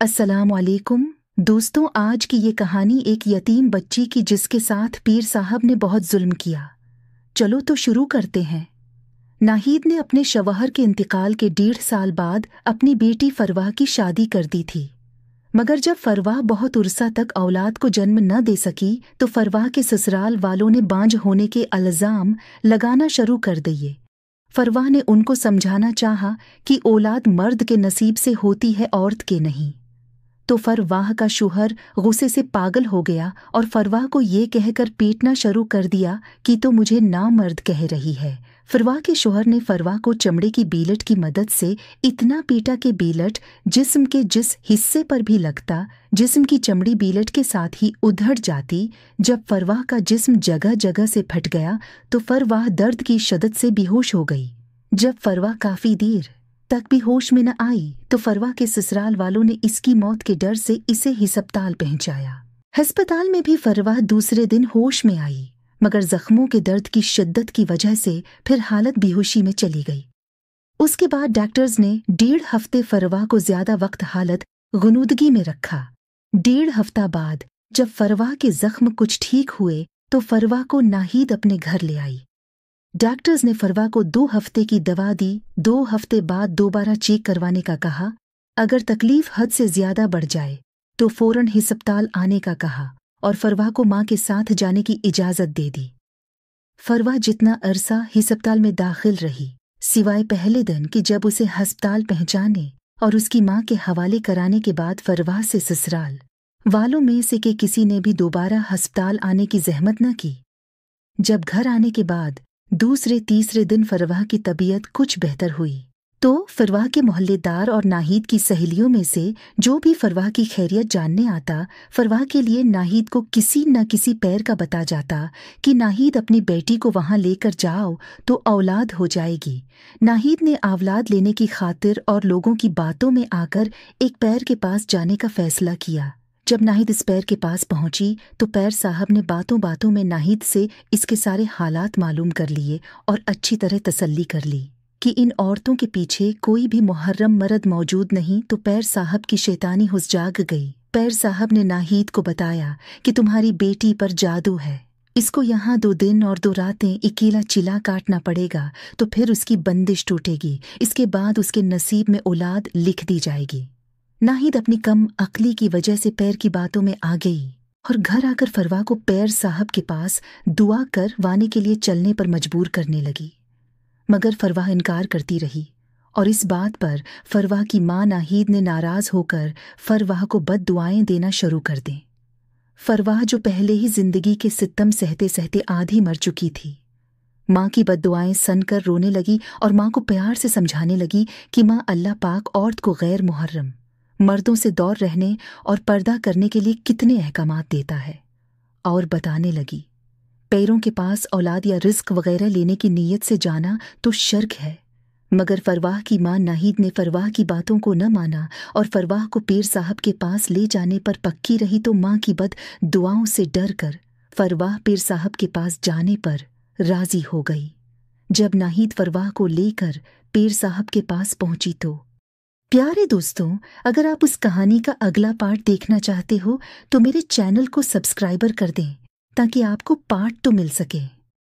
अस्सलामुअलैकुम दोस्तों, आज की ये कहानी एक यतीम बच्ची की जिसके साथ पीर साहब ने बहुत जुल्म किया। चलो तो शुरू करते हैं। नाहिद ने अपने शवहर के इंतकाल के 1.5 साल बाद अपनी बेटी फरवाह की शादी कर दी थी, मगर जब फरवाह बहुत उर्सा तक औलाद को जन्म न दे सकी तो फरवाह के ससुराल वालों ने बांझ होने के इल्ज़ाम लगाना शुरू कर दिए। फरवाह ने उनको समझाना चाहा कि औलाद मर्द के नसीब से होती है, औरत के नहीं। तो फरवाह का शौहर गुस्से से पागल हो गया और फरवाह को ये कहकर पीटना शुरू कर दिया कि तो मुझे नामर्द कह रही है। फरवाह के शौहर ने फरवाह को चमड़े की बीलट की मदद से इतना पीटा कि बीलट जिस्म के जिस हिस्से पर भी लगता, जिस्म की चमड़ी बीलट के साथ ही उधड़ जाती। जब फरवाह का जिस्म जगह जगह से फट गया तो फरवाह दर्द की शिद्दत से बेहोश हो गई। जब फरवाह काफी देर तक भी होश में न आई तो फरवाह के ससुराल वालों ने इसकी मौत के डर से इसे हिस्पताल पहुंचाया। हस्पताल में भी फरवाह दूसरे दिन होश में आई, मगर जख्मों के दर्द की शिद्दत की वजह से फिर हालत बेहोशी में चली गई। उसके बाद डॉक्टर्स ने 1.5 हफ्ते फरवाह को ज्यादा वक्त हालत गुनूदगी में रखा। 1.5 हफ्ता बाद जब फरवाह के जख्म कुछ ठीक हुए तो फरवाह को नाहिद अपने घर ले आई। डॉक्टर्स ने फरवाह को 2 हफ्ते की दवा दी। 2 हफ्ते बाद दोबारा चेक करवाने का कहा। अगर तकलीफ हद से ज्यादा बढ़ जाए तो फौरन हिस्पताल आने का कहा और फरवाह को मां के साथ जाने की इजाजत दे दी। फरवाह जितना अरसा हिस्पताल में दाखिल रही, सिवाय पहले दिन कि जब उसे हस्पताल पहुंचाने और उसकी मां के हवाले कराने के बाद फरवाह से ससुराल वालों में से के किसी ने भी दोबारा हस्पताल आने की जहमत न की। जब घर आने के बाद दूसरे तीसरे दिन फरवाह की तबीयत कुछ बेहतर हुई तो फरवाह के मोहल्लेदार और नाहिद की सहेलियों में से जो भी फरवाह की खैरियत जानने आता, फरवाह के लिए नाहिद को किसी न किसी पैर का बता जाता कि नाहिद अपनी बेटी को वहां लेकर जाओ तो औलाद हो जाएगी। नाहिद ने औलाद लेने की खातिर और लोगों की बातों में आकर एक पैर के पास जाने का फैसला किया। जब नाहिद इस पैर के पास पहुंची तो पैर साहब ने बातों बातों में नाहिद से इसके सारे हालात मालूम कर लिए और अच्छी तरह तसल्ली कर ली कि इन औरतों के पीछे कोई भी मुहर्रम मर्द मौजूद नहीं। तो पैर साहब की शैतानी हुस जाग गई। पैर साहब ने नाहिद को बताया कि तुम्हारी बेटी पर जादू है, इसको यहाँ 2 दिन और 2 रातें अकेला चिल्ला काटना पड़ेगा तो फिर उसकी बंदिश टूटेगी। इसके बाद उसके नसीब में औलाद लिख दी जाएगी। नाहिद अपनी कम अक्ली की वजह से पैर की बातों में आ गई और घर आकर फरवाह को पैर साहब के पास दुआ कर वाने के लिए चलने पर मजबूर करने लगी, मगर फरवाह इनकार करती रही और इस बात पर फरवाह की मां नाहिद ने नाराज होकर फरवाह को बद दुआएं देना शुरू कर दें। फरवाह जो पहले ही जिंदगी के सितम सहते सहते आधी मर चुकी थी, माँ की बद दुआएं सुनकर रोने लगी और माँ को प्यार से समझाने लगी कि माँ अल्लाह पाक औरत को गैर मुहर्रम मर्दों से दूर रहने और पर्दा करने के लिए कितने अहकामात देता है, और बताने लगी पैरों के पास औलाद या रिस्क वगैरह लेने की नीयत से जाना तो शिर्क है। मगर फरवाह की मां नाहिद ने फरवाह की बातों को न माना और फरवाह को पीर साहब के पास ले जाने पर पक्की रही तो मां की बद दुआओं से डर कर फरवाह पीर साहब के पास जाने पर राजी हो गई। जब नाहिद फरवाह को लेकर पीर साहब के पास पहुंची तो प्यारे दोस्तों, अगर आप उस कहानी का अगला पार्ट देखना चाहते हो तो मेरे चैनल को सब्सक्राइबर कर दें ताकि आपको पार्ट तो मिल सके।